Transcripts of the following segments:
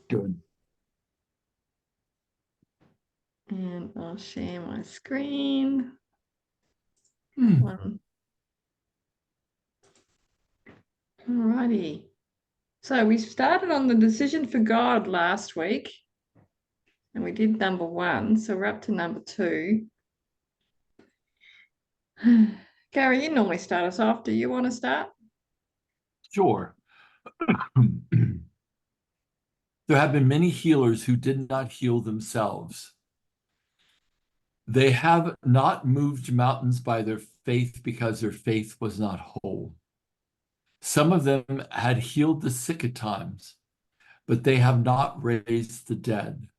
Good. And I'll share my screen. Hmm. One. Alrighty. So we started on the decision for God last week, and we did number 1. So we're up to number 2. Gary, you normally start us off. Do you want to start? Sure. There have been many healers who did not heal themselves. They have not moved mountains by their faith because their faith was not whole. Some of them had healed the sick at times, but they have not raised the dead.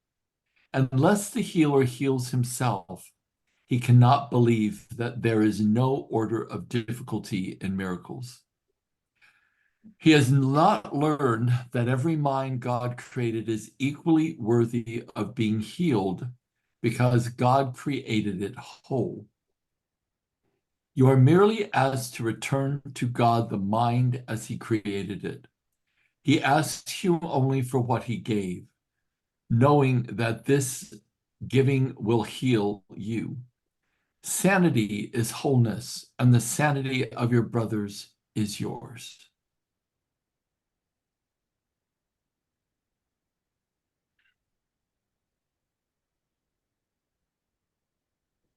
Unless the healer heals himself, he cannot believe that there is no order of difficulty in miracles. He has not learned that every mind God created is equally worthy of being healed because God created it whole. You are merely asked to return to God the mind as He created it. He asks you only for what He gave, knowing that this giving will heal you. Sanity is wholeness, and the sanity of your brothers is yours.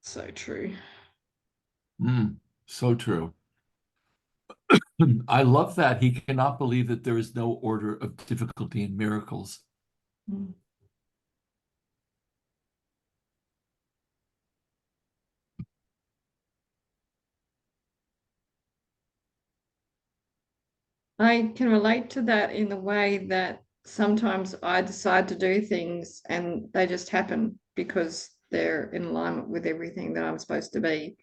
So true. So true. I love that he cannot believe that there is no order of difficulty in miracles. Mm. I can relate to that in the way that sometimes I decide to do things and they just happen because they're in alignment with everything that I'm supposed to be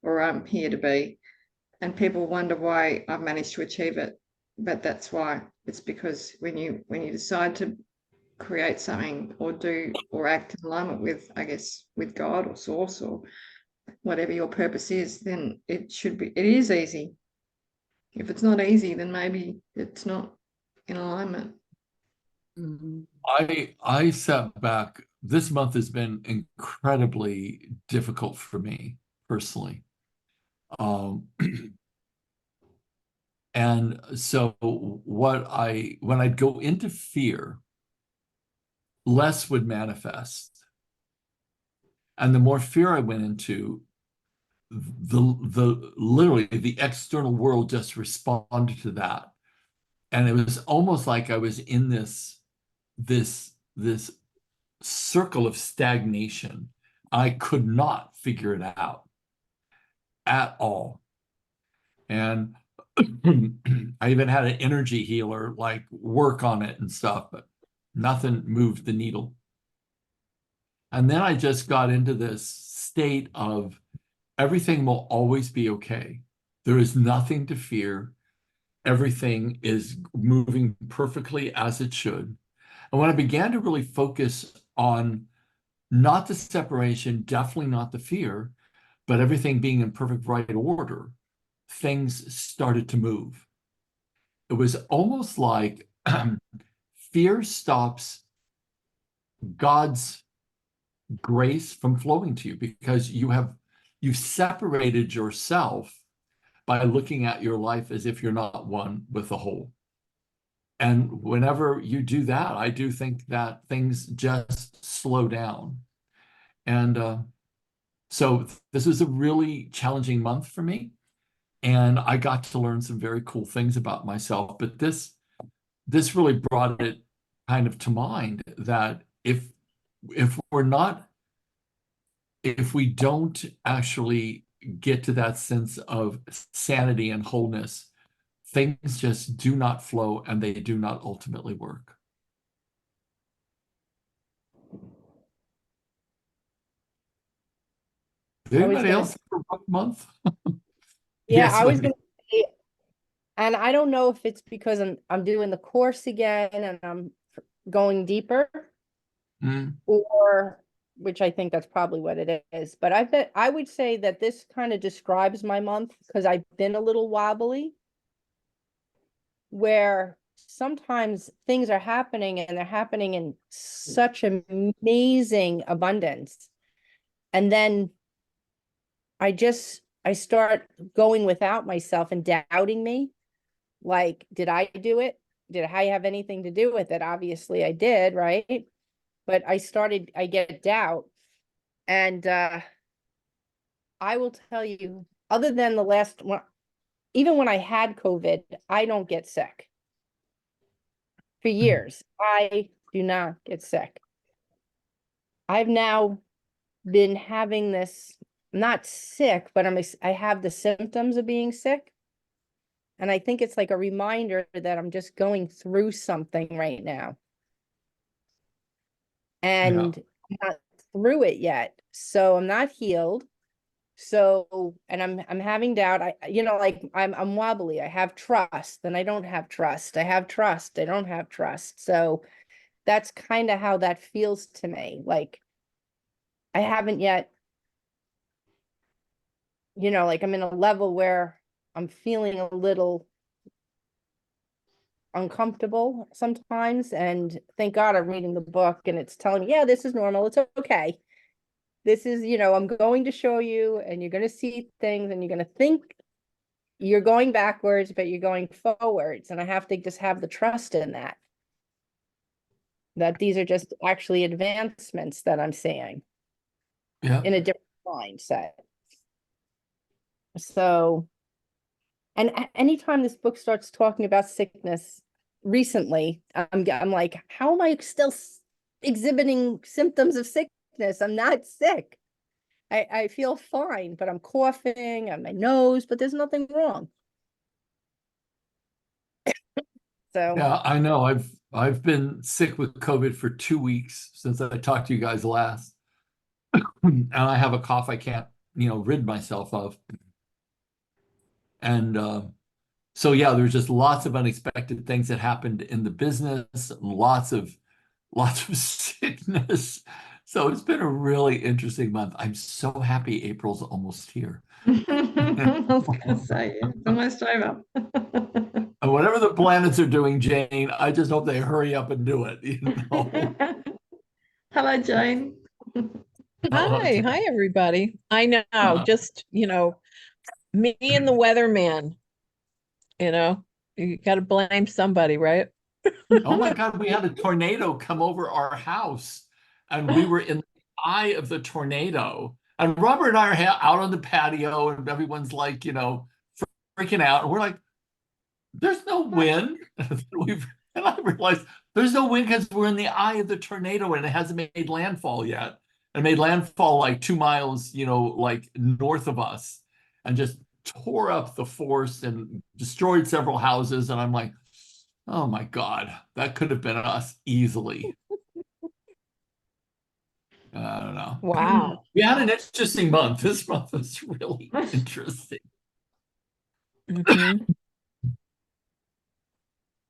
or I'm here to be. And people wonder why I've managed to achieve it. But that's why. It's because when you decide to create something or do or act in alignment with, I guess, with God or source or whatever your purpose is, then it is easy. If it's not easy, then maybe it's not in alignment. I sat back. This month has been incredibly difficult for me personally. Um, and so when I'd go into fear, less would manifest. And the more fear I went into, the literally the external world just responded to that. And it was almost like I was in this circle of stagnation. I could not figure it out at all. And I even had an energy healer like work on it and stuff, but nothing moved the needle. And then I just got into this state of everything will always be okay. There is nothing to fear. Everything is moving perfectly as it should. And when I began to really focus on not the separation, definitely not the fear, but everything being in perfect right order, things started to move. It was almost like fear stops God's grace from flowing to you because you've separated yourself by looking at your life as if you're not one with the whole. And whenever you do that, I do think that things just slow down. And so this was a really challenging month for me. And I got to learn some very cool things about myself. But this really brought it kind of to mind that if we're not if we don't actually get to that sense of sanity and wholeness, things just do not flow and they do not ultimately work. Did I was anybody gonna, else have a rough month? yeah, Yes, I was Wendy. gonna say, and I don't know if it's because I'm doing the course again and I'm going deeper, Mm, or which I think that's probably what it is. But I would say that this kind of describes my month because I've been a little wobbly, where sometimes things are happening and they're happening in such amazing abundance. And then I start going without myself and doubting me. Like, did I do it? Did I have anything to do with it? Obviously I did, right? But I get doubt. And I will tell you, other than the last one, even when I had COVID, I don't get sick. For years, I do not get sick. I've now been having this, not sick, but I have the symptoms of being sick. And I think it's like a reminder that I'm just going through something right now. And I'm not through it yet. So I'm not healed. So, and I'm having doubt. I'm wobbly. I have trust, then I don't have trust. I have trust. I don't have trust. So that's kind of how that feels to me. Like I haven't yet, like I'm in a level where I'm feeling a little uncomfortable sometimes. And thank God I'm reading the book and it's telling me, yeah, this is normal. It's okay. This is, I'm going to show you and you're going to see things and you're going to think you're going backwards, but you're going forwards. And I have to just have the trust in that these are just actually advancements that I'm seeing in a different mindset. So, and anytime this book starts talking about sickness recently, I'm like, how am I still exhibiting symptoms of sickness? I'm not sick. I feel fine, but I'm coughing on my nose, but there's nothing wrong. So Yeah, I know. I've been sick with COVID for 2 weeks since I talked to you guys last. And I have a cough I can't, rid myself of. And so yeah, there's just lots of unexpected things that happened in the business, lots of sickness. So it's been a really interesting month. I'm so happy April's almost here. I was going to say, yeah, it's almost over. And whatever the planets are doing, Jane, I just hope they hurry up and do it. Hello, Jane. Hi, everybody. I know, Uh, just, me and the weatherman, you got to blame somebody, right? Oh my God, we had a tornado come over our house and we were in the eye of the tornado. And Robert and I are out on the patio and everyone's like, freaking out. And we're like, there's no wind. And I realized there's no wind because we're in the eye of the tornado and it hasn't made landfall yet. It made landfall like 2 miles, like north of us and just tore up the forest and destroyed several houses. And I'm like, oh my God, that could have been us easily. I don't know. Wow. We had an interesting month. This month was really interesting. Mhm.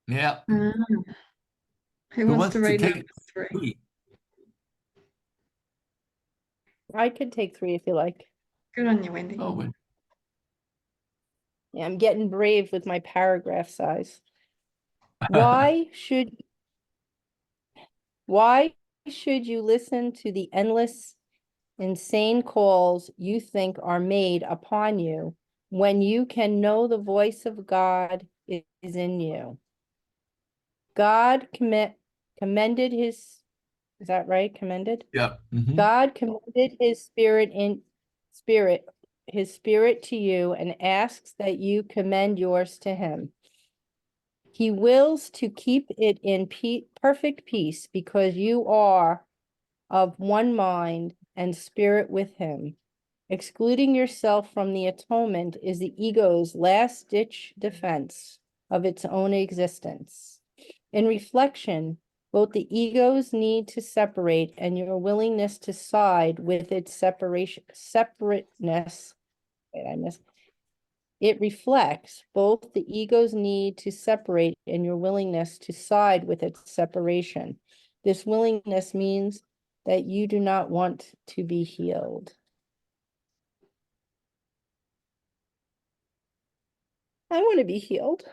Yeah. Who Who wants wants to to read number take 3? 3? I could take 3 if you like. Good on you, Wendy. Oh, Yeah, I'm getting brave with my paragraph size. Why should you listen to the endless, insane calls you think are made upon you when you can know the voice of God is in you? God commended his, is that right? Commended? yeah. Mhm. God commended his spirit to you and asks that you commend yours to him. He wills to keep it in perfect peace because you are of one mind and spirit with him. Excluding yourself from the atonement is the ego's last-ditch defense of its own existence. In reflection, both the ego's need to separate and your willingness to side with its separateness. Wait, I missed. It reflects both the ego's need to separate and your willingness to side with its separation. This willingness means that you do not want to be healed. I want to be healed.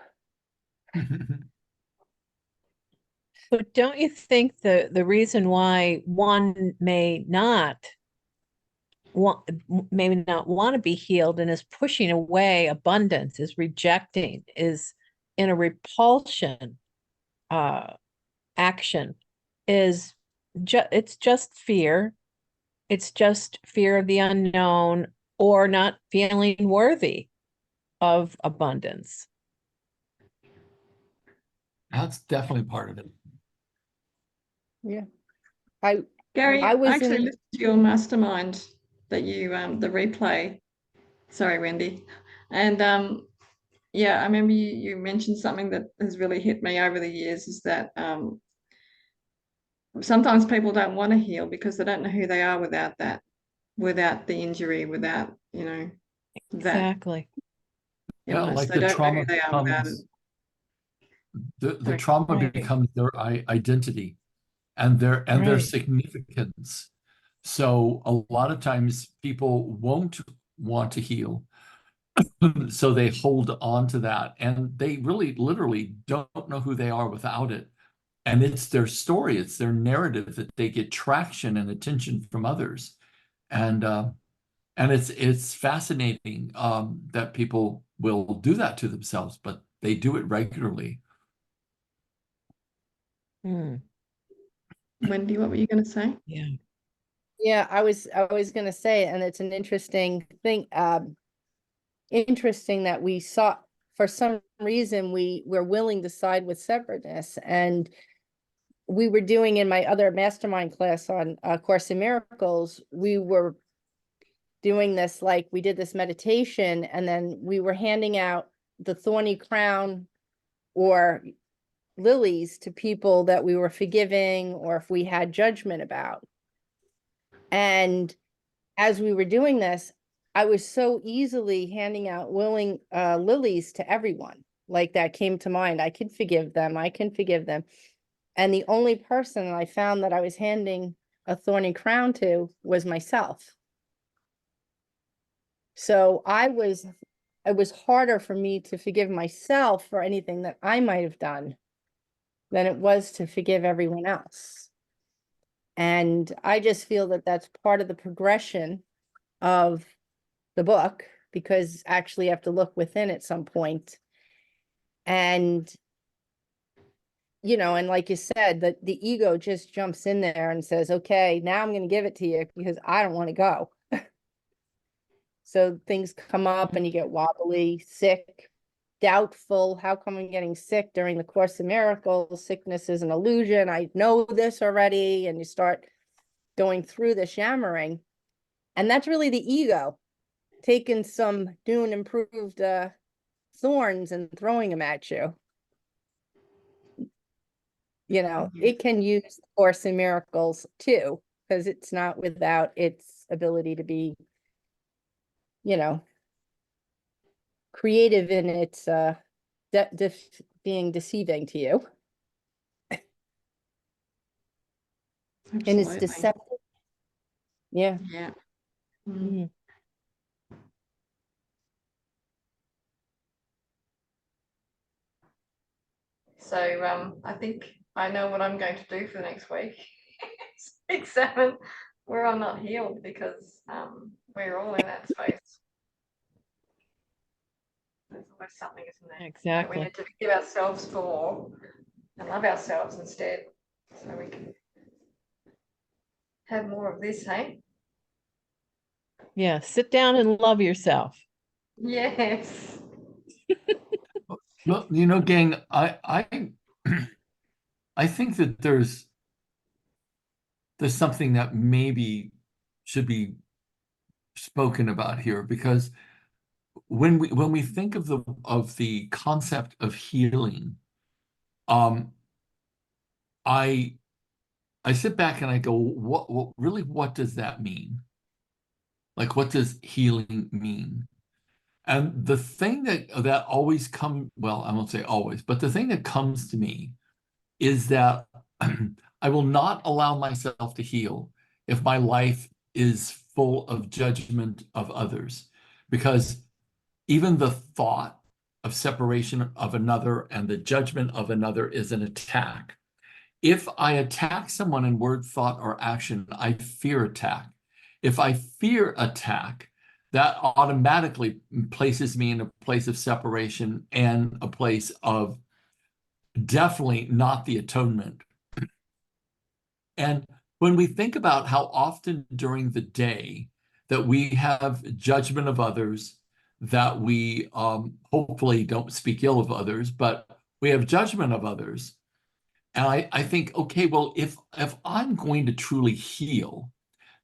But don't you think the reason why one may not want maybe not want to be healed and is pushing away abundance, is rejecting, is in a repulsion action, is it's just fear. It's just fear of the unknown or not feeling worthy of abundance. That's definitely part of it. Yeah. I Gary, I I was actually in, listened to your mastermind that you the replay. Sorry, Wendy. And yeah, I remember you mentioned something that has really hit me over the years is that sometimes people don't want to heal because they don't know who they are without that, without the injury, without, that Exactly. Yeah, illness. like They the don't know who trauma they are without it. becomes the Sorry. trauma Right. becomes their identity and their Right. significance. So a lot of times people won't want to heal, so they hold on to that, and they really literally don't know who they are without it. And it's their story, it's their narrative that they get traction and attention from others. And it's fascinating that people will do that to themselves, but they do it regularly. Mm, Wendy, what were you going to say? yeah. yeah, I was gonna say, and it's an interesting thing, interesting that we saw, for some reason, we're willing to side with separateness. And we were doing in my other mastermind class on Course in Miracles, we were doing this, like we did this meditation, and then we were handing out the thorny crown or lilies to people that we were forgiving or if we had judgment about. And as we were doing this, I was so easily handing out willing lilies to everyone. Like that came to mind. I could forgive them. I can forgive them. And the only person I found that I was handing a thorny crown to was myself. So it was harder for me to forgive myself for anything that I might have done than it was to forgive everyone else. And I just feel that that's part of the progression of the book, because actually you have to look within at some point. And, and like you said, that the ego just jumps in there and says, okay, now I'm going to give it to you because I don't want to go. So things come up and you get wobbly, sick, doubtful. How come I'm getting sick during the Course of Miracles? Sickness is an illusion. I know this already. And you start going through this yammering. And that's really the ego taking some new and improved thorns and throwing them at you. It can use the Course in Miracles too, because it's not without its ability to be, creative in its being deceiving to you. And it's Absolutely. deceptive. Yeah. Yeah. Mm. So I think I know what I'm going to do for the next week. Examine where I'm not healed because we're all in that space. There's always something, isn't there? That we Exactly. need to forgive ourselves for and love ourselves instead, so we can have more of this, hey? Yeah. Sit down and love yourself. Yes. Well, gang, I think that there's something that maybe should be spoken about here, because when we think of the concept of healing, I sit back and I go, what really, what does that mean? Like, what does healing mean? And the thing that always well, I won't say always, but the thing that comes to me is that I will not allow myself to heal if my life is full of judgment of others, because even the thought of separation of another and the judgment of another is an attack. If I attack someone in word, thought, or action, I fear attack. If I fear attack, that automatically places me in a place of separation and a place of definitely not the atonement. And when we think about how often during the day that we have judgment of others, that we hopefully don't speak ill of others, but we have judgment of others. And I think, okay, well, if I'm going to truly heal,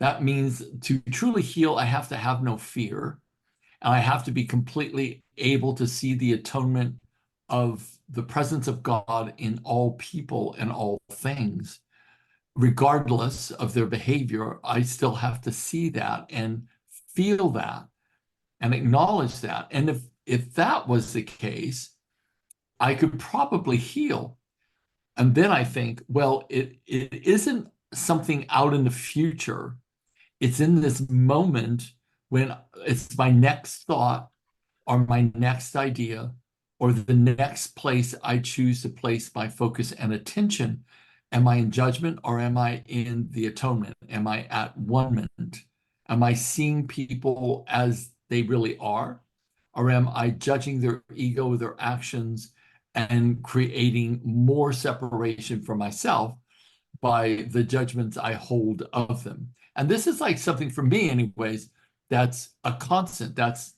that means to truly heal, I have to have no fear. And I have to be completely able to see the atonement of the presence of God in all people and all things. Regardless of their behavior, I still have to see that and feel that and acknowledge that. And if that was the case, I could probably heal. And then I think, well, it isn't something out in the future. It's in this moment when it's my next thought or my next idea or the next place I choose to place my focus and attention. Am I in judgment or am I in the atonement? Am I at one? Am I seeing people as they really are? Or am I judging their ego, their actions, and creating more separation for myself by the judgments I hold of them? And this is like something for me, anyways, that's a constant. That's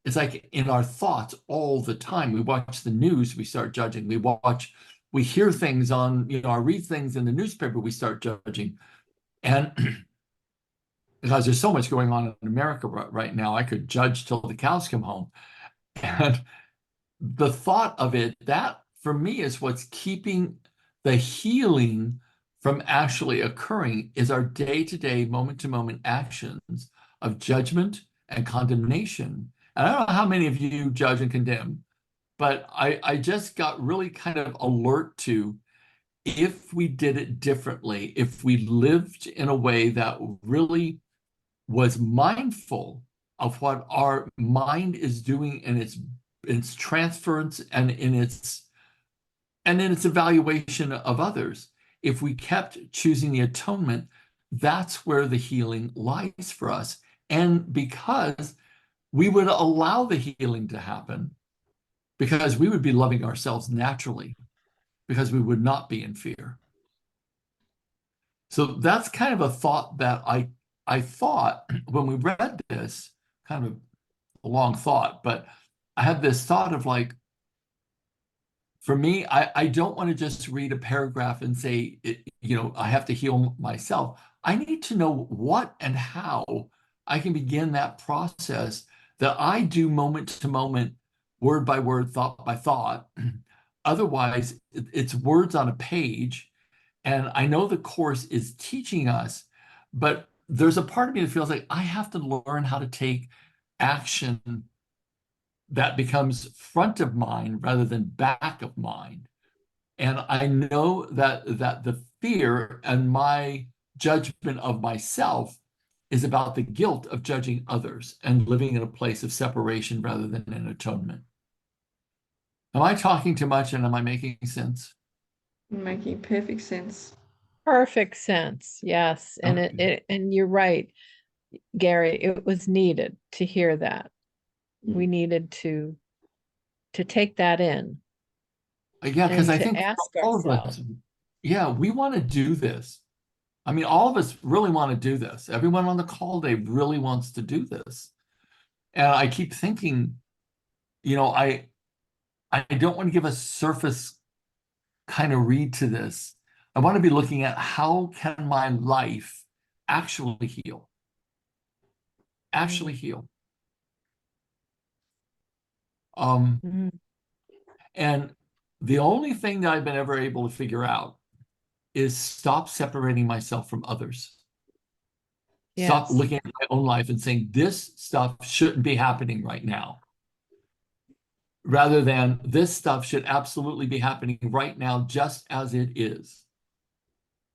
it's like in our thoughts all the time. We watch the news, we start judging. We hear things on, I read things in the newspaper, we start judging. And because there's so much going on in America right now, I could judge till the cows come home. And the thought of it, that for me is what's keeping the healing from actually occurring, is our day-to-day, moment-to-moment actions of judgment and condemnation. And I don't know how many of you judge and condemn, but I just got really kind of alert to, if we did it differently, if we lived in a way that really was mindful of what our mind is doing in its transference and in its evaluation of others, if we kept choosing the atonement, that's where the healing lies for us. And because we would allow the healing to happen, because we would be loving ourselves naturally, because we would not be in fear. So that's kind of a thought that I thought when we read this, kind of a long thought, but I had this thought of like, for me, I don't want to just read a paragraph and say, I have to heal myself. I need to know what and how I can begin that process that I do moment to moment, word by word, thought by thought. Otherwise, it's words on a page. And I know the course is teaching us, but there's a part of me that feels like I have to learn how to take action that becomes front of mind rather than back of mind. And I know that the fear and my judgment of myself is about the guilt of judging others and living in a place of separation rather than an atonement. Am I talking too much and am I making sense? Making perfect sense. Perfect sense. Yes. And Okay. and you're right, Gary, it was needed to hear that. We needed to take that in Yeah, because and I to think for ask all of ourselves. us, yeah, we want to do this. I mean, all of us really want to do this. Everyone on the call today really wants to do this. And I keep thinking, I don't want to give a surface kind of read to this. I want to be looking at, how can my life actually heal? Actually heal. Mhm. And the only thing that I've been ever able to figure out is stop separating myself from others. Stop Yes. looking at my own life and saying, this stuff shouldn't be happening right now, rather than this stuff should absolutely be happening right now, just as it is.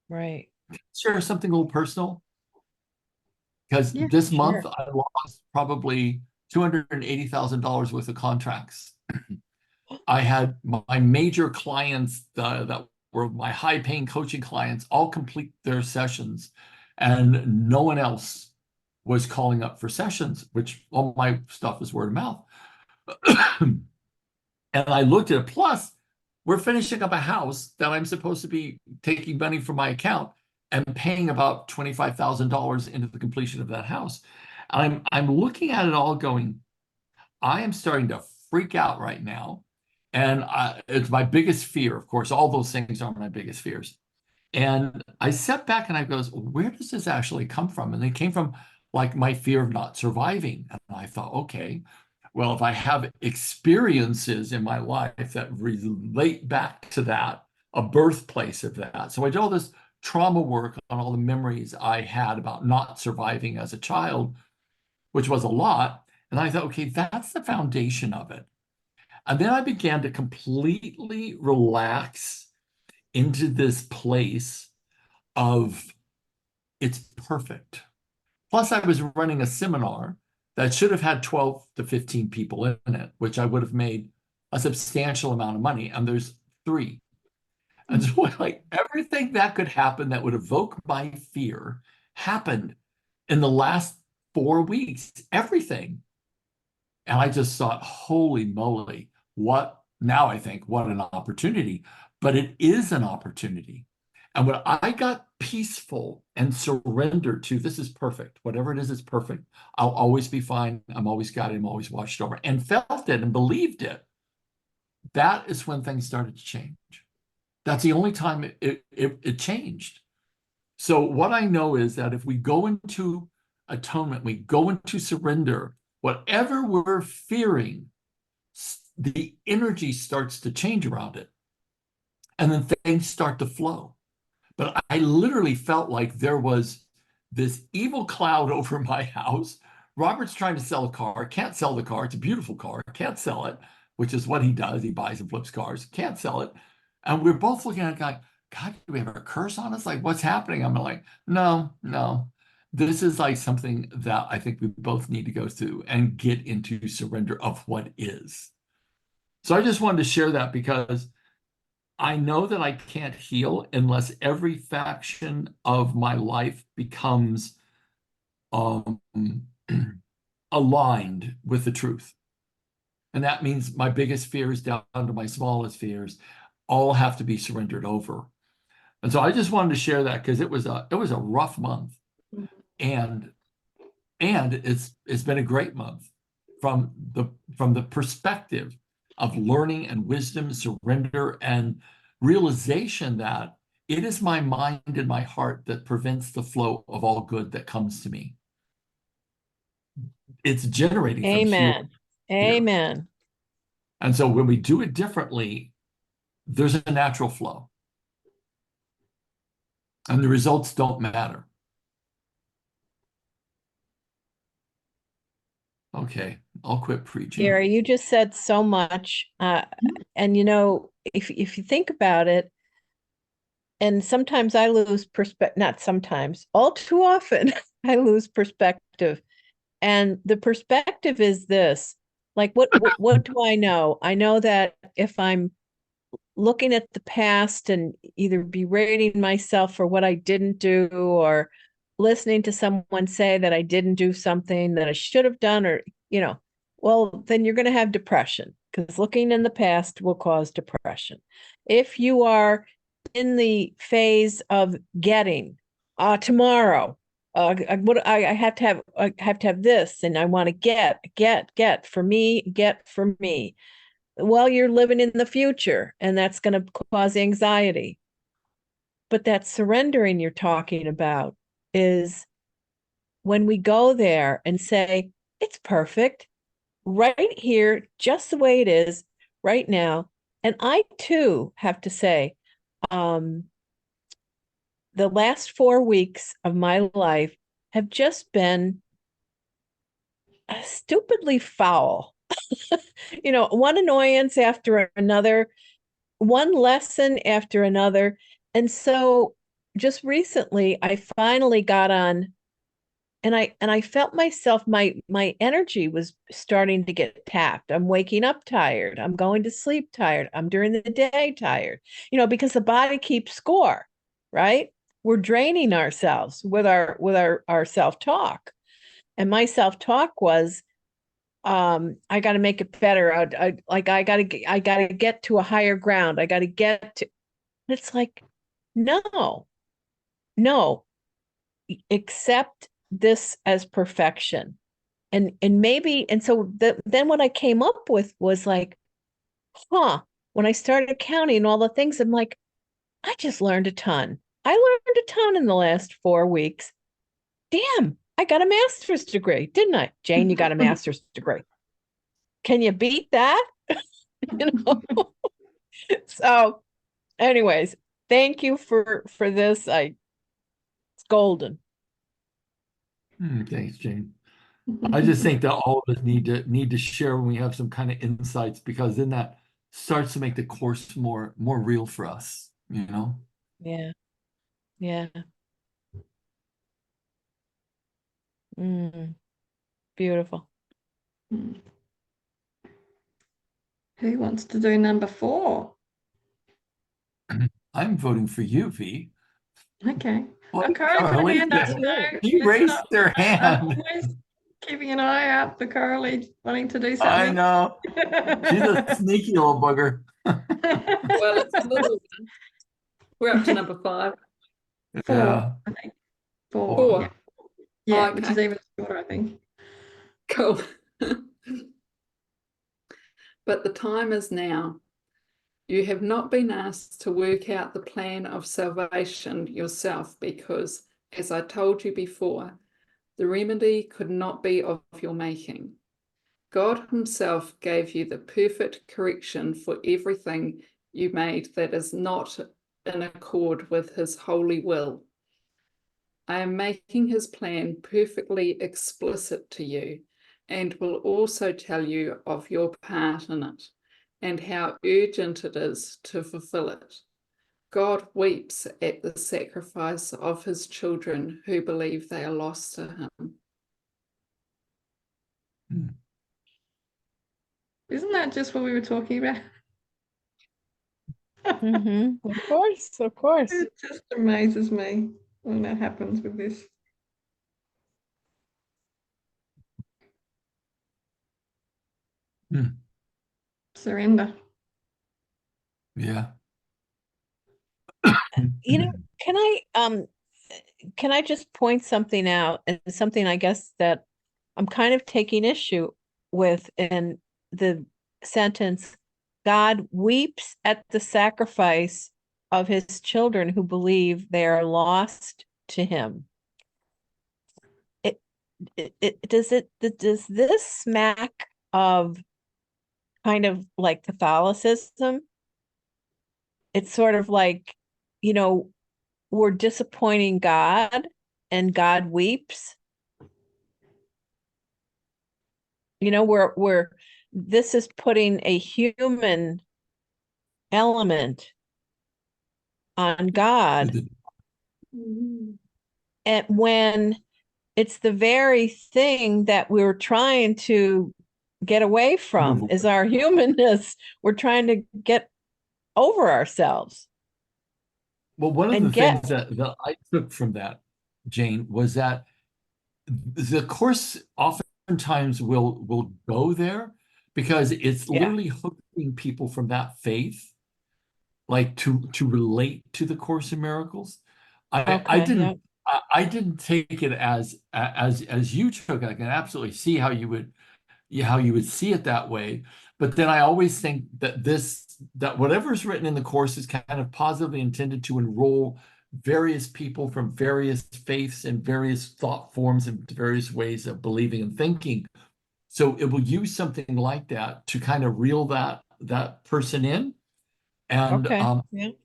Right. Share something a little personal, because Yeah, this month Sure. I lost probably $280,000 worth of contracts. I had my major clients that where my high paying coaching clients all complete their sessions and no one else was calling up for sessions, which all my stuff is word of mouth. And I looked at it. Plus, we're finishing up a house that I'm supposed to be taking money from my account and paying about $25,000 into the completion of that house. I'm looking at it all going, I am starting to freak out right now. And it's my biggest fear. Of course, all those things are my biggest fears. And I sat back and I goes, where does this actually come from? And it came from like my fear of not surviving. And I thought, okay, well, if I have experiences in my life that relate back to that, a birthplace of that. So I did all this trauma work on all the memories I had about not surviving as a child, which was a lot. And I thought, okay, that's the foundation of it. And then I began to completely relax into this place of it's perfect. Plus, I was running a seminar that should have had 12 to 15 people in it, which I would have made a substantial amount of money. And there's 3. And so like everything that could happen that would evoke my fear happened in the last 4 weeks, everything. And I just thought, holy moly, what now I think, what an opportunity. But it is an opportunity. And when I got peaceful and surrendered to this is perfect, whatever it is perfect. I'll always be fine. I'm always guided. I'm always watched over, and felt it and believed it. That is when things started to change. That's the only time it changed. So what I know is that if we go into atonement, we go into surrender, whatever we're fearing, the energy starts to change around it. And then things start to flow. But I literally felt like there was this evil cloud over my house. Robert's trying to sell a car, can't sell the car. It's a beautiful car, can't sell it, which is what he does. He buys and flips cars, can't sell it. And we're both looking at it like, God, do we have a curse on us? Like, what's happening? I'm like, no. This is like something that I think we both need to go through and get into surrender of what is. So I just wanted to share that because I know that I can't heal unless every faction of my life becomes aligned with the truth. And that means my biggest fears down to my smallest fears all have to be surrendered over. And so I just wanted to share that because it was a rough month. And it's been a great month from the perspective of learning and wisdom, surrender, and realization that it is my mind and my heart that prevents the flow of all good that comes to me. It's generating from Amen. here. Amen. And so when we do it differently, there's a natural flow. And the results don't matter. Okay, I'll quit preaching. Gary, you just said so much. And you know, if you think about it, and sometimes I lose perspective, not sometimes, all too often, I lose perspective. And the perspective is this, like what do I know? I know that if I'm looking at the past and either berating myself for what I didn't do or listening to someone say that I didn't do something that I should have done, or, you know, well, then you're going to have depression because looking in the past will cause depression. If you are in the phase of getting tomorrow, what I have to have this, and I want to get for me. Well, you're living in the future, and that's going to cause anxiety. But that surrendering you're talking about is when we go there and say, it's perfect right here, just the way it is right now. And I too have to say, the last 4 weeks of my life have just been stupidly foul. You know, one annoyance after another, one lesson after another. And so just recently, I finally got on I felt myself, my energy was starting to get tapped. I'm waking up tired. I'm going to sleep tired. I'm during the day tired, because the body keeps score, right? We're draining ourselves with our self-talk. And my self-talk was, I got to make it better. I got to get to a higher ground. I got to get to, it's like, no, no, accept this as perfection. And maybe, and so then what I came up with was like, when I started counting all the things, I'm like, I just learned a ton. I learned a ton in the last 4 weeks. Damn, I got a master's degree, didn't I? Jane, you got a master's degree. Can you beat that? you know? So anyways, thank you for this. It's golden. Thanks, Jane. I just think that all of us need to share when we have some kind of insights, because then that starts to make the course more real for us, you know? Yeah. Yeah. Beautiful. Who wants to do number 4? I'm voting for you, V. Okay. Well, Carly put her hand up. She raised Listen, their I'm hand. always keeping an eye out for Carly wanting to do I something. know. She's a sneaky little bugger. Well, it's a little one. We're up to number 5. 4, Yeah. I think. 4. 4. Yeah, yeah, Oh, which is okay. even shorter, I think. Cool. But the time is now. You have not been asked to work out the plan of salvation yourself because, as I told you before, the remedy could not be of your making. God himself gave you the perfect correction for everything you made that is not in accord with his holy will. I am making his plan perfectly explicit to you and will also tell you of your part in it and how urgent it is to fulfill it. God weeps at the sacrifice of his children who believe they are lost to him. Isn't that just what we were talking about? Of course, of course. It just amazes me when that happens with this. Surrender. Yeah. Can I just point something out, and something I guess that I'm kind of taking issue with in the sentence, God weeps at the sacrifice of his children who believe they are lost to him. Does this smack of kind of like Catholicism? It's sort of like, we're disappointing God and God weeps. We're this is putting a human element on God. And when it's the very thing that we're trying to get away from is our humanness. We're trying to get over ourselves. Well, one of the things that I took from that, Jane, was that the course oftentimes will go there because it's literally hooking people from that faith, like to relate to the Course in Miracles. I didn't take it as you took it. I can absolutely see how you would see it that way. But then I always think that that whatever's written in the course is kind of positively intended to enroll various people from various faiths and various thought forms and various ways of believing and thinking. So it will use something like that to kind of reel that person in. And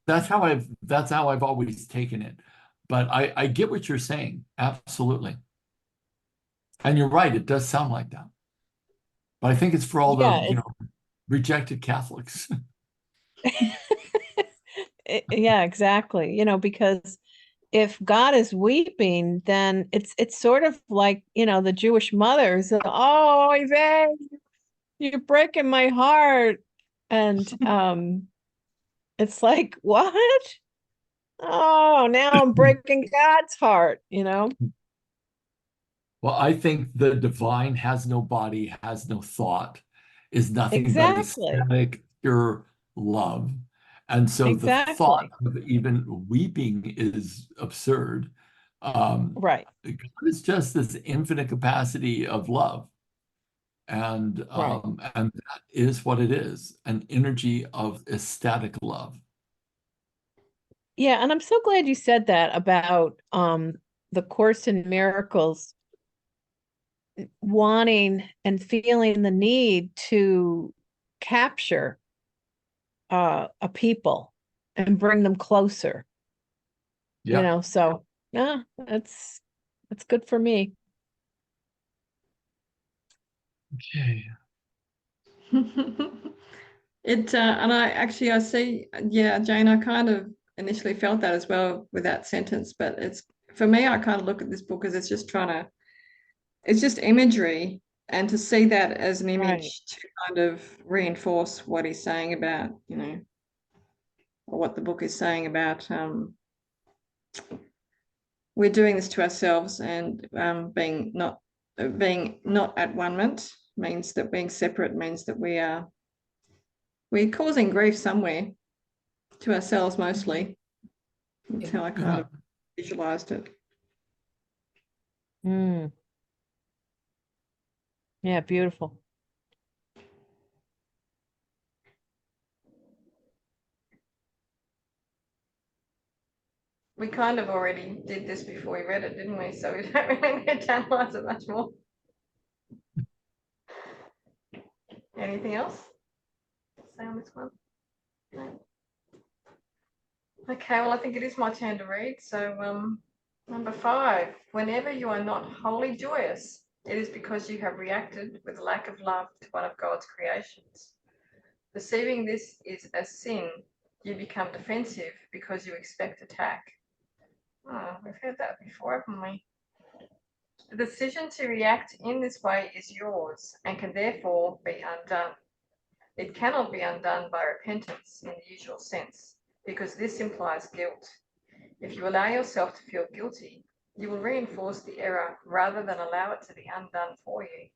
that's how I've always taken it. But I get what you're saying. Absolutely. And you're right, it does sound like that. But I think it's for all the rejected Catholics. Yeah, exactly. Because if God is weeping, then it's sort of like, the Jewish mothers, oh, Yvette, you're breaking my heart. And it's like, what? Oh, now I'm breaking God's heart, Well, I think the divine has no body, has no thought, is nothing but Exactly. ecstatic, pure love. And so the thought Exactly. of even weeping is absurd. Right. God is just this infinite capacity of love. Right. And that is what it is, an energy of ecstatic love. Yeah, and I'm so glad you said that about the Course in Miracles wanting and feeling the need to capture a people and bring them closer, Yeah. so yeah, that's good for me. Okay. And I see, yeah, Jane, I kind of initially felt that as well with that sentence, but it's for me, I kind of look at this book as it's just imagery, and to see that as an Right. image to kind of reinforce what he's saying about, or what the book is saying about we're doing this to ourselves, and being not at one-ment means that being separate means that we're causing grief somewhere to ourselves mostly. That's how I kind Yeah. of visualized it. Mm. Yeah, beautiful. We kind of already did this before we read it, didn't we? So we don't really need to analyze it much more. Anything else to say on this one? No. Okay, well, I think it is my turn to read. So, number 5, whenever you are not wholly joyous, it is because you have reacted with lack of love to one of God's creations. Perceiving this is a sin, you become defensive because you expect attack. Oh, we've heard that before, haven't we? The decision to react in this way is yours and can therefore be undone. It cannot be undone by repentance in the usual sense, because this implies guilt. If you allow yourself to feel guilty, you will reinforce the error rather than allow it to be undone for you.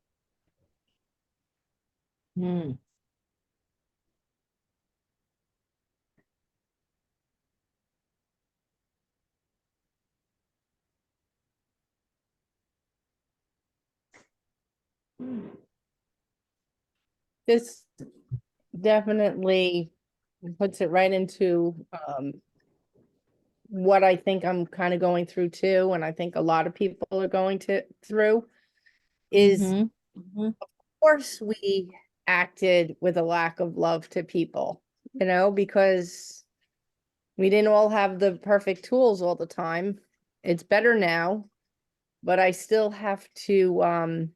Mm. This definitely puts it right into what I think I'm kind of going through too, and I think a lot of people are going through is, of Mhm. Mhm. course, we acted with a lack of love to people, because we didn't all have the perfect tools all the time. It's better now, but I still have to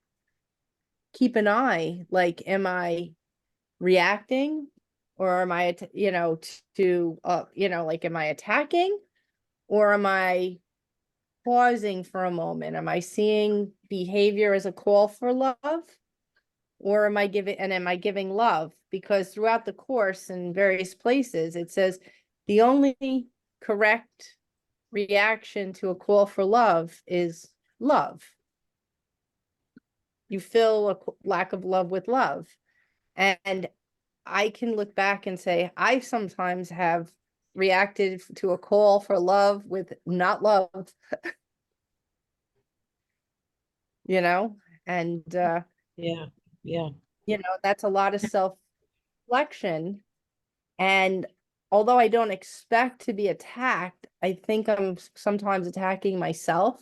keep an eye, like, am I reacting, or am I, like, am I attacking, or am I pausing for a moment? Am I seeing behavior as a call for love, or am I giving love? Because throughout the course in various places, it says the only correct reaction to a call for love is love. You fill a lack of love with love. And I can look back and say, I sometimes have reacted to a call for love with not love, you know, and, Yeah. Yeah. that's a lot of self-reflection. And although I don't expect to be attacked, I think I'm sometimes attacking myself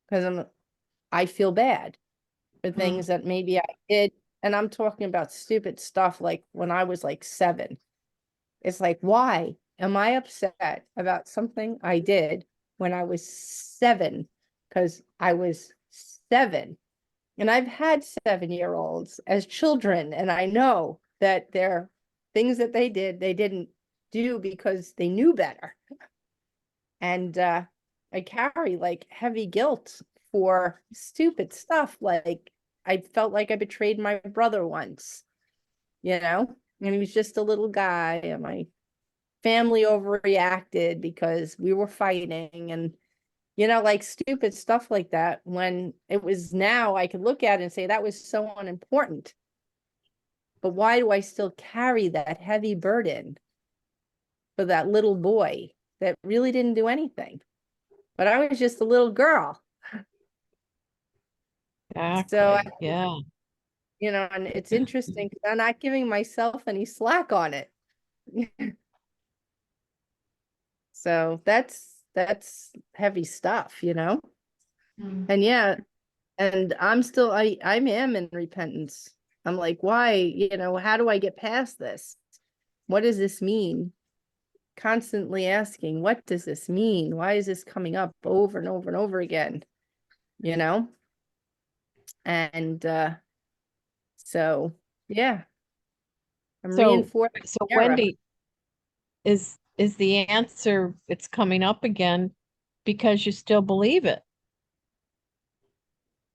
because I feel bad for things that maybe I did. And I'm talking about stupid stuff like when I was like 7. It's like, why am I upset about something I did when I was 7? Because I was 7. And I've had 7-year-olds as children, and I know that there are things that they didn't do because they knew better. And I carry like heavy guilt for stupid stuff. Like I felt like I betrayed my brother once, and he was just a little guy, and my family overreacted because we were fighting, and like stupid stuff like that, when it was, now I could look at it and say that was so unimportant. But why do I still carry that heavy burden for that little boy that really didn't do anything? But I was just a little girl. So, Exactly. Yeah. and it's interesting 'cause I'm not giving myself any slack on it. So that's heavy stuff, Mm. And yeah, and I am in repentance. I'm like, why, how do I get past this? What does this mean? Constantly asking, what does this mean? Why is this coming up over and over and over again? And so yeah, I'm So, reinforcing so the error. Wendy, is the answer it's coming up again because you still believe it?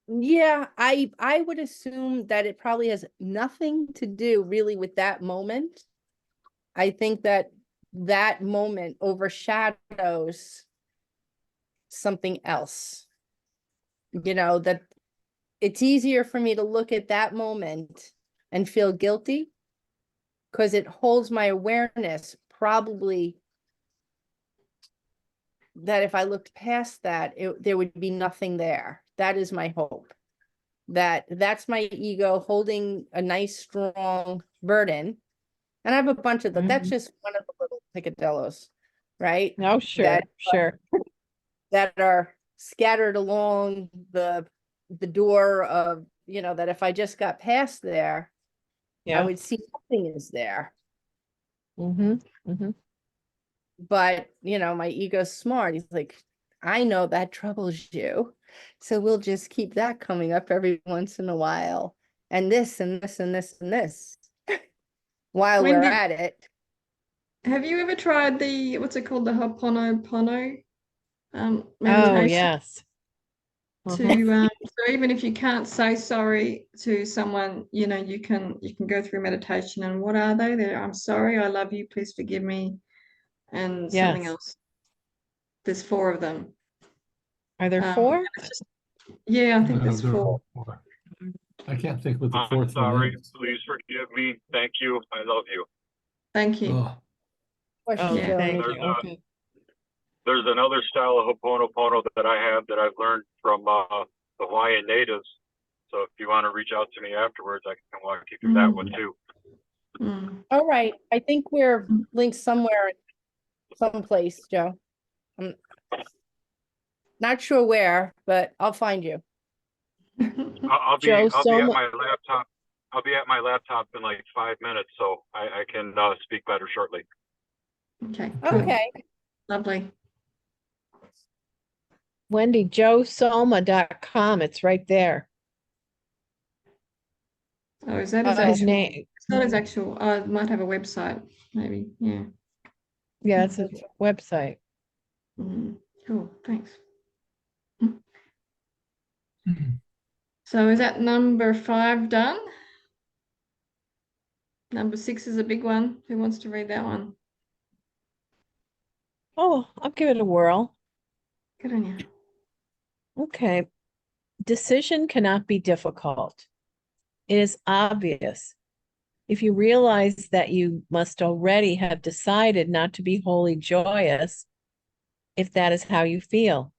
Yeah, I would assume that it probably has nothing to do really with that moment. I think that moment overshadows something else. That it's easier for me to look at that moment and feel guilty because it holds my awareness, probably, that if I looked past that, there would be nothing there. That is my hope. That's my ego holding a nice, strong burden. And I have a bunch of them. That's just one of the little picadillos, right? No, sure, That sure. that are scattered along the door of, that if I just got past there, I Yeah. would see nothing is there. Mm-hmm. Mm-hmm. But, my ego's smart. He's like, I know that troubles you. So we'll just keep that coming up every once in a while. And this and this and this and this while we're Wendy, at it. have you ever tried the, what's it called, the Ho'oponopono Oh, meditation? yes. To Uh-huh. so even if you can't say sorry to someone, you can go through meditation, and what are they? They're, I'm sorry, I love you, please forgive me, and something Yes. else. There's four of them. Are there And 4? it's just, yeah, I think there's There four. are four. I can't think what the I'm fourth one sorry. is. Please forgive me. Thank you. I love you. Thank you. Oh, Question, Oh, Yeah. Joni. There's okay. there's another style of Ho'oponopono that I have that I've learned from the Hawaiian natives. So if you want to reach out to me afterwards, I can walk you through that one too. Mm. All right. I think we're linked somewhere, someplace, Joe. I'm not sure where, but I'll find you. I'll be Joe, I'll be so at my laptop. I'll be at my laptop in like 5 minutes, so I can speak better shortly. Okay, cool. Okay. Lovely. Wendy, joesoma.com. It's right there. Oh, is that his Oh. His actual? name. It's not his actual. Oh, it might have a website, maybe. Yeah. Yeah, it's a website. Cool. Thanks. hmm. So is that number 5 done? Number 6 is a big one. Who wants to read that one? Oh, I'll give it a whirl. Good on you. Okay. Decision cannot be difficult. It is obvious. If you realize that you must already have decided not to be wholly joyous, if that is how you feel.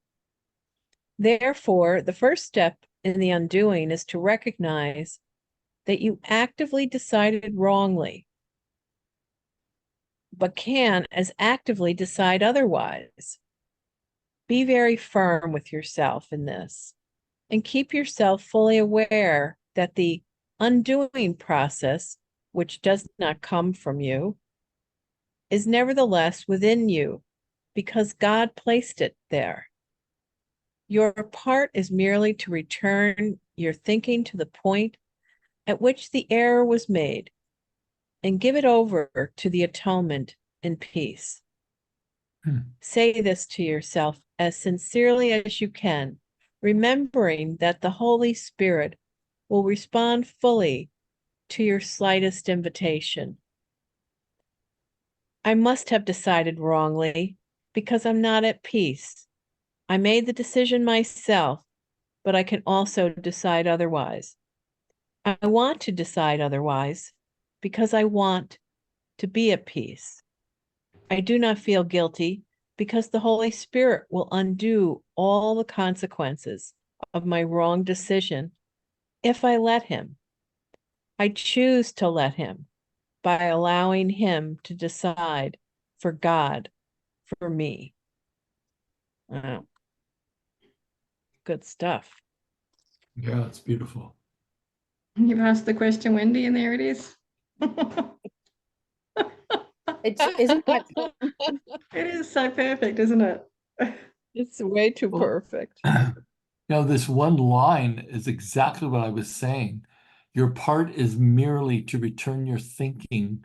Therefore, the first step in the undoing is to recognize that you actively decided wrongly, but can as actively decide otherwise. Be very firm with yourself in this and keep yourself fully aware that the undoing process, which does not come from you, is nevertheless within you because God placed it there. Your part is merely to return your thinking to the point at which the error was made and give it over to the atonement in peace. Say this to yourself as sincerely as you can, remembering that the Holy Spirit will respond fully to your slightest invitation. I must have decided wrongly because I'm not at peace. I made the decision myself, but I can also decide otherwise. I want to decide otherwise because I want to be at peace. I do not feel guilty because the Holy Spirit will undo all the consequences of my wrong decision if I let Him. I choose to let Him by allowing Him to decide for God, for me. Wow. Good stuff. Yeah, it's beautiful. You've asked the question, Wendy, and there it is. Isn't that It is so perfect, isn't it? It's way too Well, perfect. This one line is exactly what I was saying. Your part is merely to return your thinking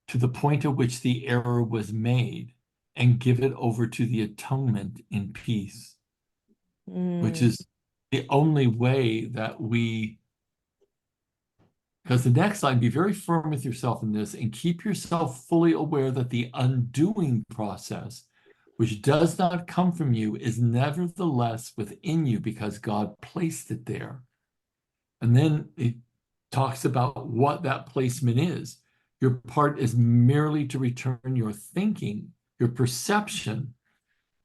to the point at which the error was made and give it over to the atonement in peace, which is the only way that because the next line, be very firm with yourself in this and keep yourself fully aware that the undoing process, which does not come from you, is nevertheless within you because God placed it there. And then it talks about what that placement is. Your part is merely to return your thinking, your perception,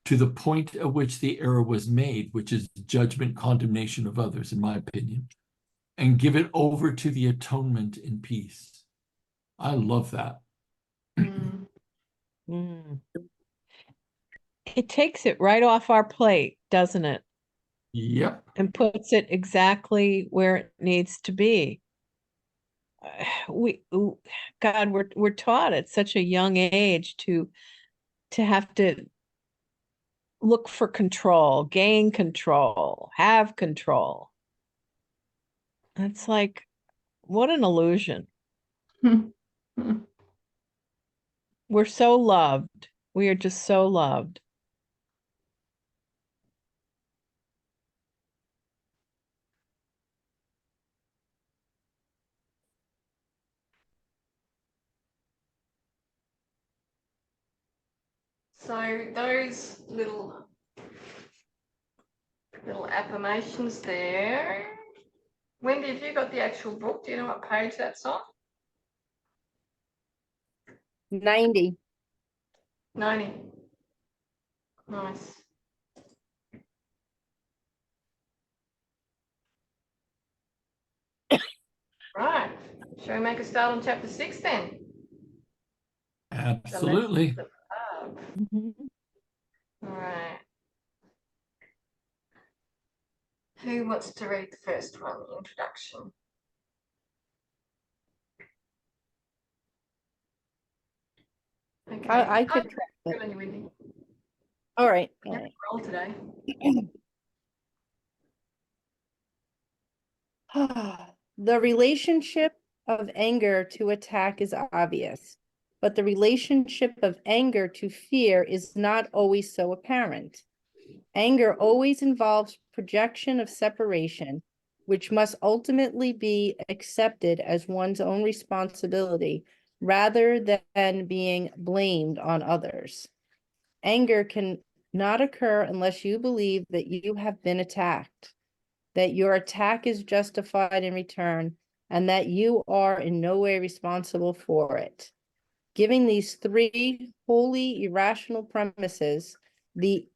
to the point at which the error was made, which is judgment, condemnation of others, in my opinion, and give it over to the atonement in peace. I love that. It takes it right off our plate, doesn't it? Yep. And puts it exactly where it needs to be. God, we're taught at such a young age to have to look for control, gain control, have control. It's like, what an illusion. We're so loved. We are just so loved. So those little affirmations there. Wendy, have you got the actual book? Do you know what page that's on? 90? 90. Nice. Right. Shall we make a start on chapter 6 then? Absolutely. All right. Who wants to read the first one, the introduction? Okay. I could try it. Good on you, Wendy. All right. You have to roll today. The relationship of anger to attack is obvious, but the relationship of anger to fear is not always so apparent. Anger always involves projection of separation, which must ultimately be accepted as one's own responsibility rather than being blamed on others. Anger can not occur unless you believe that you have been attacked, that your attack is justified in return, and that you are in no way responsible for it. Giving these three wholly irrational premises, the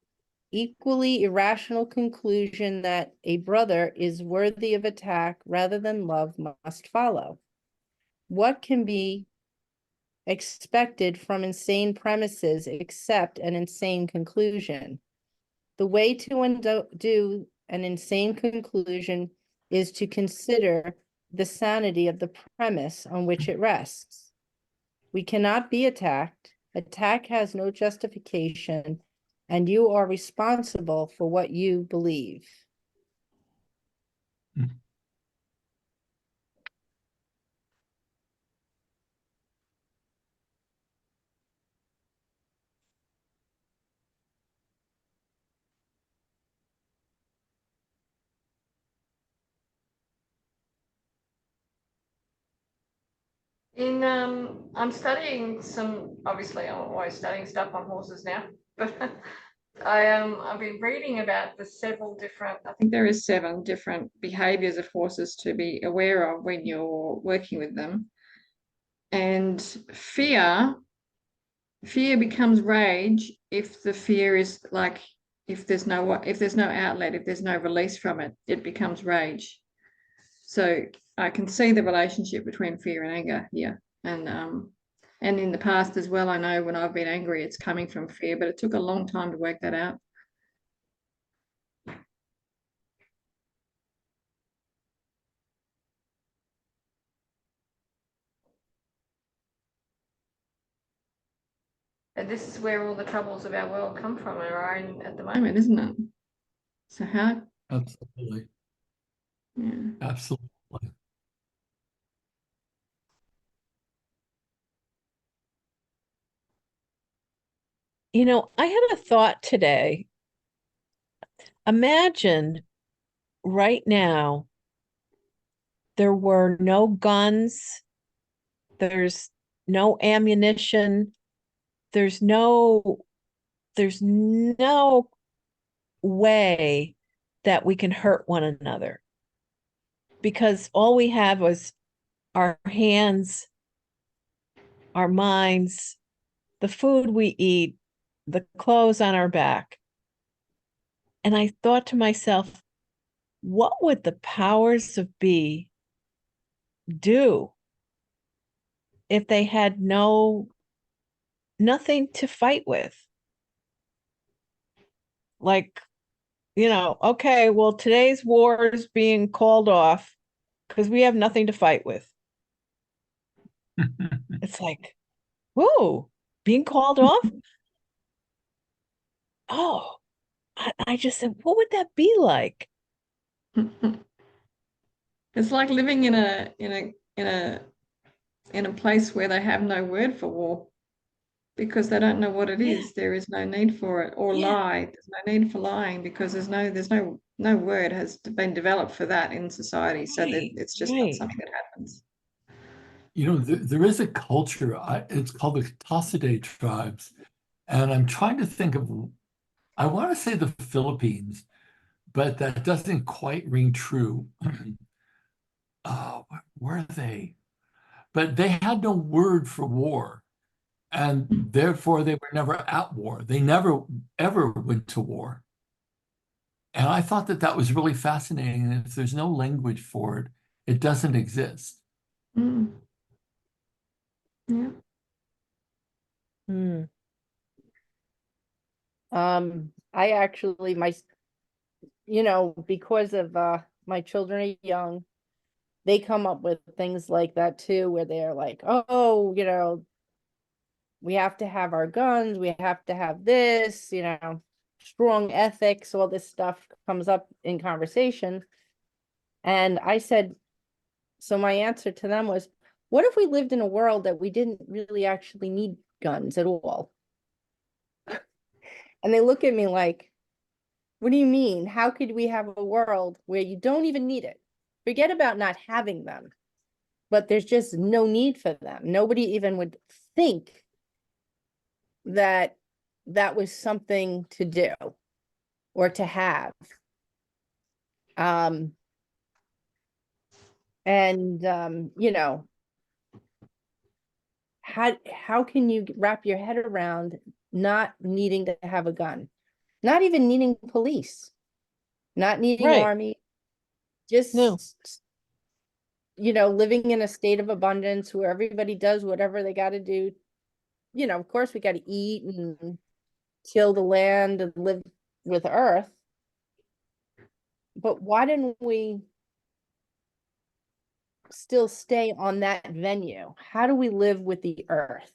equally irrational conclusion that a brother is worthy of attack rather than love must follow. What can be expected from insane premises except an insane conclusion? The way to undo an insane conclusion is to consider the sanity of the premise on which it rests. We cannot be attacked. Attack has no justification, and you are responsible for what you believe. I'm studying obviously I'm always studying stuff on horses now, but I've been reading about the several different, I think there is 7 different behaviors of horses to be aware of when you're working with them. And fear becomes rage if the fear is like, if there's no outlet, if there's no release from it, it becomes rage. So I can see the relationship between fear and anger here. And in the past as well, I know when I've been angry, it's coming from fear, but it took a long time to work that out. And this is where all the troubles of our world come from, are in at the moment, isn't it? So how? Absolutely. Yeah. Absolutely. You know, I had a thought today. Imagine right now there were no guns, there's no ammunition, there's no way that we can hurt one another, because all we have was our hands, our minds, the food we eat, the clothes on our back. And I thought to myself, what would the powers of be do if they had nothing to fight with? Like, okay, well, today's war is being called off because we have nothing to fight with. It's like, whoa, being called off? Oh, I just said, what would that be like? It's like living in a place where they have no word for war, because they don't know what it is. There is no need for it. Or lie. There's no need for lying, because there's no word has been developed for that in society. So that it's just not something that happens. There is a culture, it's called the Tassidae tribes. And I'm trying to think of, I want to say the Philippines, but that doesn't quite ring true. Where are they? But they had no word for war. And therefore, they were never at war. They never, ever went to war. And I thought that that was really fascinating. And if there's no language for it, it doesn't exist. Mm. Yeah. Hmm. I actually, because of my children are young, they come up with things like that too, where they're like, oh, we have to have our guns, we have to have this, strong ethics, all this stuff comes up in conversation. And I said, so my answer to them was, what if we lived in a world that we didn't really actually need guns at all? And they look at me like, what do you mean? How could we have a world where you don't even need it? Forget about not having them, but there's just no need for them. Nobody even would think that that was something to do or to have. How can you wrap your head around not needing to have a gun, not even needing police, not needing Right. army, just No. living in a state of abundance where everybody does whatever they got to do. Of course we got to eat and till the land and live with earth, but why didn't we still stay on that venue? How do we live with the earth?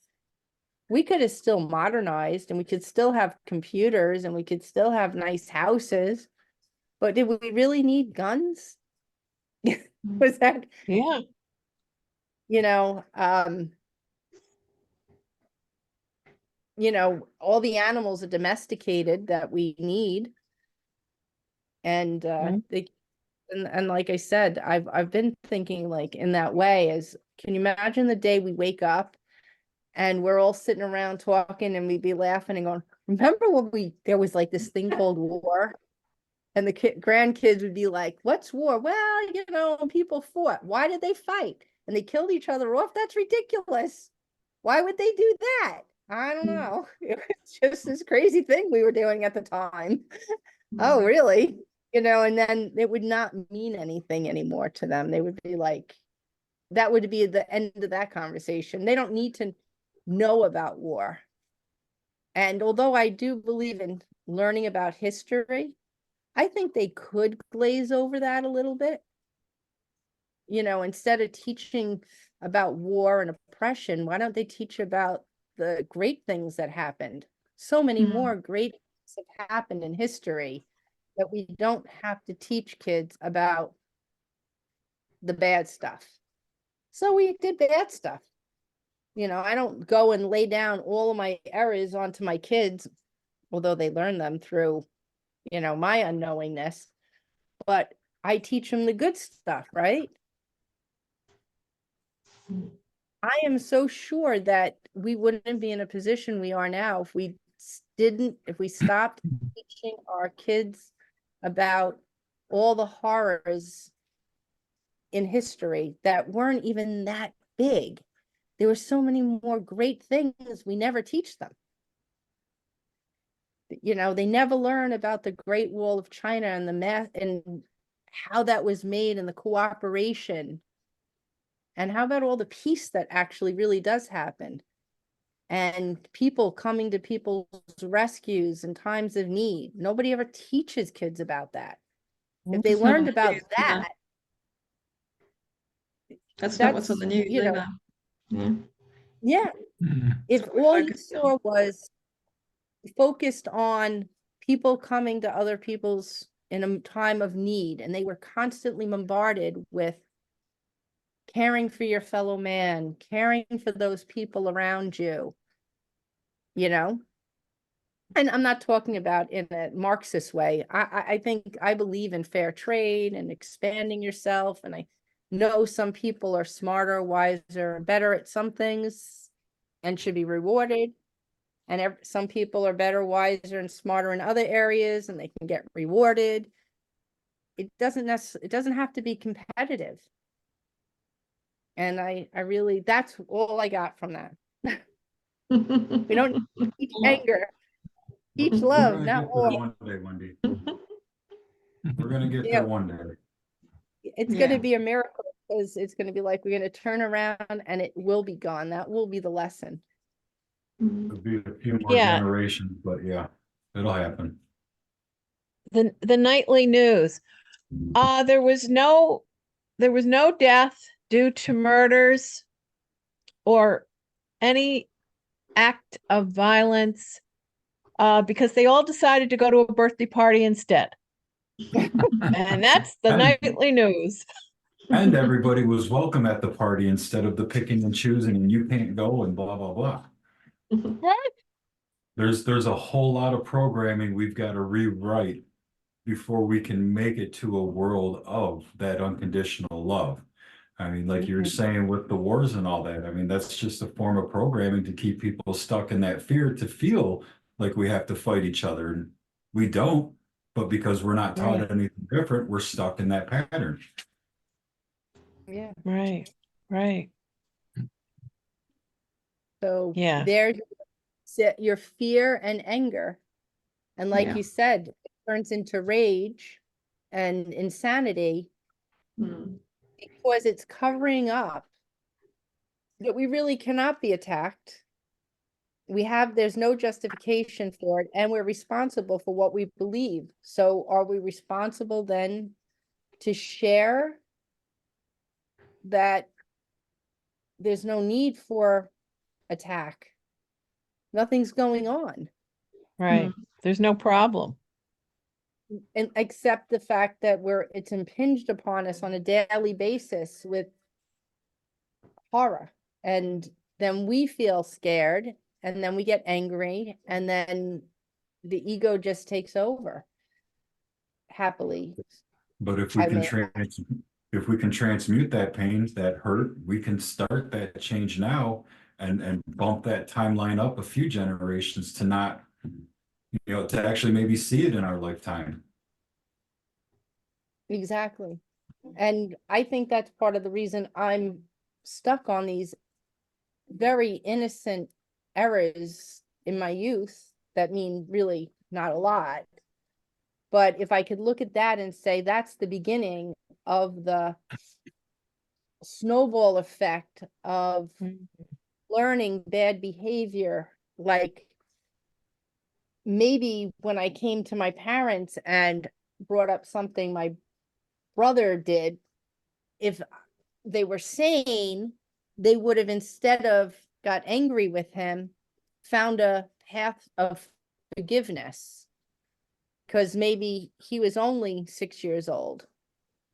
We could have still modernized, and we could still have computers, and we could still have nice houses, but did we really need guns? Was that, Yeah. all the animals are domesticated that we need, and And like I said, I've been thinking like in that way is, can you imagine the day we wake up and we're all sitting around talking and we'd be laughing and going, remember when there was like this thing called war? And the grandkids would be like, what's war? Well, people fought. Why did they fight? And they killed each other off? That's ridiculous. Why would they do that? I don't know. It was just this crazy thing we were doing at the time. Oh, really? And then it would not mean anything anymore to them. They would be like, that would be the end of that conversation. They don't need to know about war. And although I do believe in learning about history, I think they could glaze over that a little bit. Instead of teaching about war and oppression, why don't they teach about the great things that happened? So many more great things have happened in history that we don't have to teach kids about the bad stuff. So we did bad stuff. I don't go and lay down all of my errors onto my kids, although they learn them through, my unknowingness, but I teach them the good stuff, right? I am so sure that we wouldn't be in a position we are now if we stopped teaching our kids about all the horrors in history that weren't even that big. There were so many more great things we never teach them. They never learn about the Great Wall of China and the math and how that was made and the cooperation. And how about all the peace that actually really does happen? And people coming to people's rescues in times of need. Nobody ever teaches kids about that. If they learned about that, that's not what's on the news either. Yeah. If all you saw was focused on people coming to other people's in a time of need, and they were constantly bombarded with caring for your fellow man, caring for those people around you, and I'm not talking about in a Marxist way. I think I believe in fair trade and expanding yourself, and I know some people are smarter, wiser, better at some things and should be rewarded. And some people are better, wiser, and smarter in other areas, and they can get rewarded. It doesn't have to be competitive. And I really, that's all I got from that. We don't teach anger, teach love, not war. One day, Wendy. We're gonna get there one day. It's going to be a miracle, because it's going to be like, we're going to turn around and it will be gone. That will be the lesson. It'll be a few more generations, but yeah, it'll happen. The nightly news. There was no death due to murders or any act of violence, because they all decided to go to a birthday party instead. And that's the nightly news. And everybody was welcome at the party instead of the picking and choosing and you can't go and blah, blah, blah. Right. There's a whole lot of programming we've got to rewrite before we can make it to a world of that unconditional love. I mean, like you were saying with the wars and all that, I mean, that's just a form of programming to keep people stuck in that fear, to feel like we have to fight each other. And we don't, but because we're not taught anything different, we're stuck in that pattern. Yeah. Right. So there's your fear and anger. And like you said, it turns into rage and insanity because it's covering up that we really cannot be attacked. There's no justification for it, and we're responsible for what we believe. So are we responsible then to share that there's no need for attack? Nothing's going on. Right. There's no problem. And except the fact that it's impinged upon us on a daily basis with horror. And then we feel scared, and then we get angry, and then the ego just takes over happily. But if I we can may have. if we can transmute that pain, that hurt, we can start that change now and bump that timeline up a few generations to not, to actually maybe see it in our lifetime. Exactly. And I think that's part of the reason I'm stuck on these very innocent errors in my youth that mean really not a lot. But if I could look at that and say that's the beginning of the snowball effect of learning bad behavior, like maybe when I came to my parents and brought up something my brother did, if they were sane, they would have, instead of got angry with him, found a path of forgiveness. Because maybe he was only 6 years old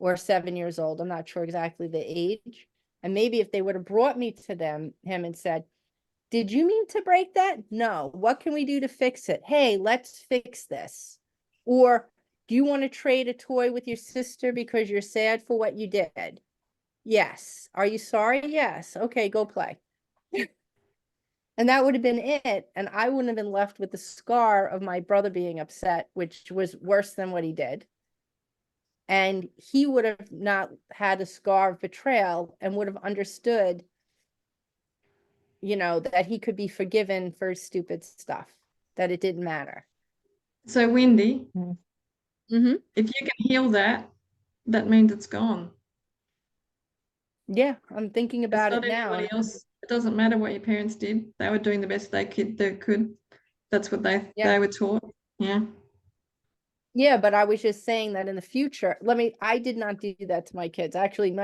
or 7 years old. I'm not sure exactly the age. And maybe if they would have brought me to him and said, did you mean to break that? No. What can we do to fix it? Hey, let's fix this. Or do you want to trade a toy with your sister because you're sad for what you did? Yes. Are you sorry? Yes. Okay, go play. And that would have been it. And I wouldn't have been left with the scar of my brother being upset, which was worse than what he did. And he would have not had a scar of betrayal and would have understood, that he could be forgiven for stupid stuff, that it didn't matter. So, Wendy, Mm-hmm. if you can heal that, that means it's gone. Yeah, I'm thinking It's about not it now. anybody else. It doesn't matter what your parents did. They were doing the best they could. That's what they were taught. Yeah. Yeah, but I was just saying that in the future, I did not do that to my kids. Actually,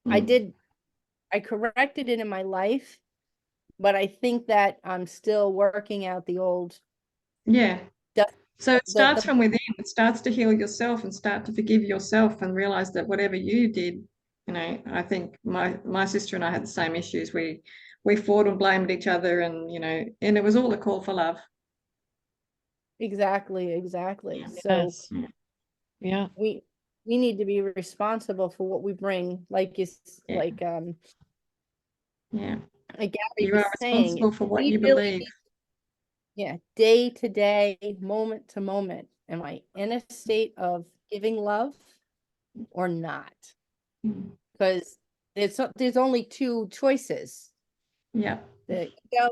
I corrected it in my life, but I think that I'm still working out the old. Yeah. So it starts the from within. It starts to heal yourself and start to forgive yourself and realize that whatever you did, I think my sister and I had the same issues. We fought and blamed each other, and and it was all a call for love. Exactly. So Yes. Yeah. we need to be responsible for what we bring, like Yeah. like Gary You was are saying. responsible for what We you really believe. day to day, moment to moment, am I in a state of giving love or not? Because there's only two choices: Yeah. the ego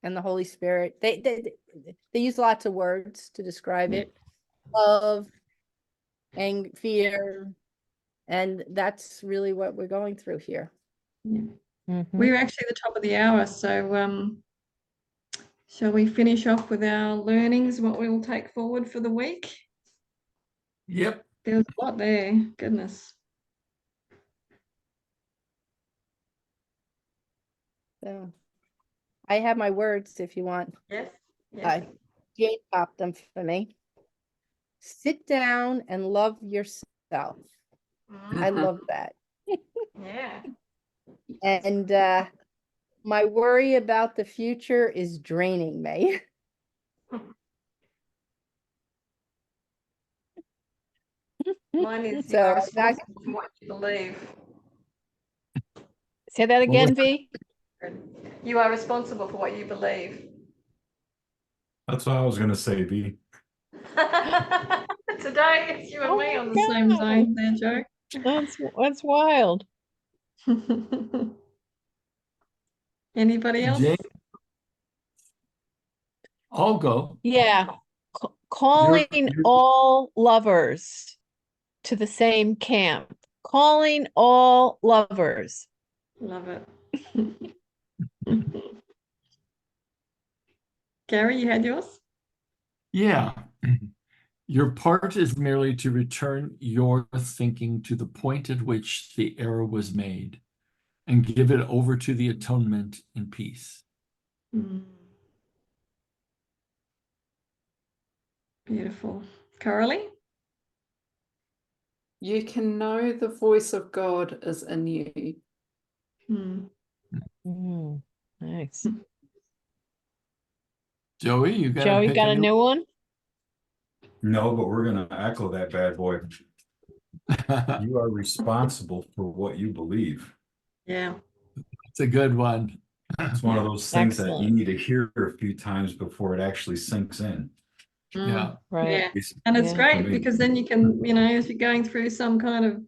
and the Holy Spirit. They use lots of words to describe it: love, and fear, and that's really what we're going through here. Yeah. We're actually at the top of the hour, so shall we finish off with our learnings, what we'll take forward for the week? Yep. There's a lot there, goodness. So I have my words if you want. Yes. Yes. Jane popped them for me. Sit down and love yourself. I love that. Yeah. And my worry about the future is draining me. Mine is you So are responsible for what you believe. Say that again, V. You are responsible for what you believe. That's what I was gonna say, B. Today it's you and Oh me my on the same God. zone there, That's wild. Joe. Anybody else? Jane, I'll go. Yeah. Calling You're- all lovers to the same camp. Calling all lovers. Love it. Gary, you had yours? Yeah. Your part is merely to return your thinking to the point at which the error was made and give it over to the atonement in peace. Beautiful. Coralie? You can know the voice of God is in you. Nice. Joey, you got Joe, to you pick got a a new new one? No, but we're gonna echo that bad boy. You are responsible for what you believe. Yeah. It's a good one. It's one of those things that you Excellent. need to hear a few times before it actually sinks in. Yeah. Right. Yeah. At least And it's Yeah. for great me. because then you can, if you're going through some kind of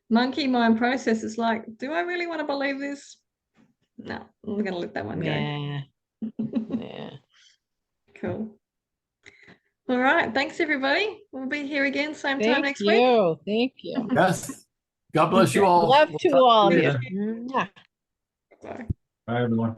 monkey mind process, it's like, do I really want to believe this? No, I'm going to let that one go. Yeah. Yeah. Cool. All right. Thanks, everybody. We'll be here again same time Thank next week. you. Thank you. Yes. God bless you Okay. all. Love We'll to talk all of later. you. Mwah. Bye. Bye, everyone.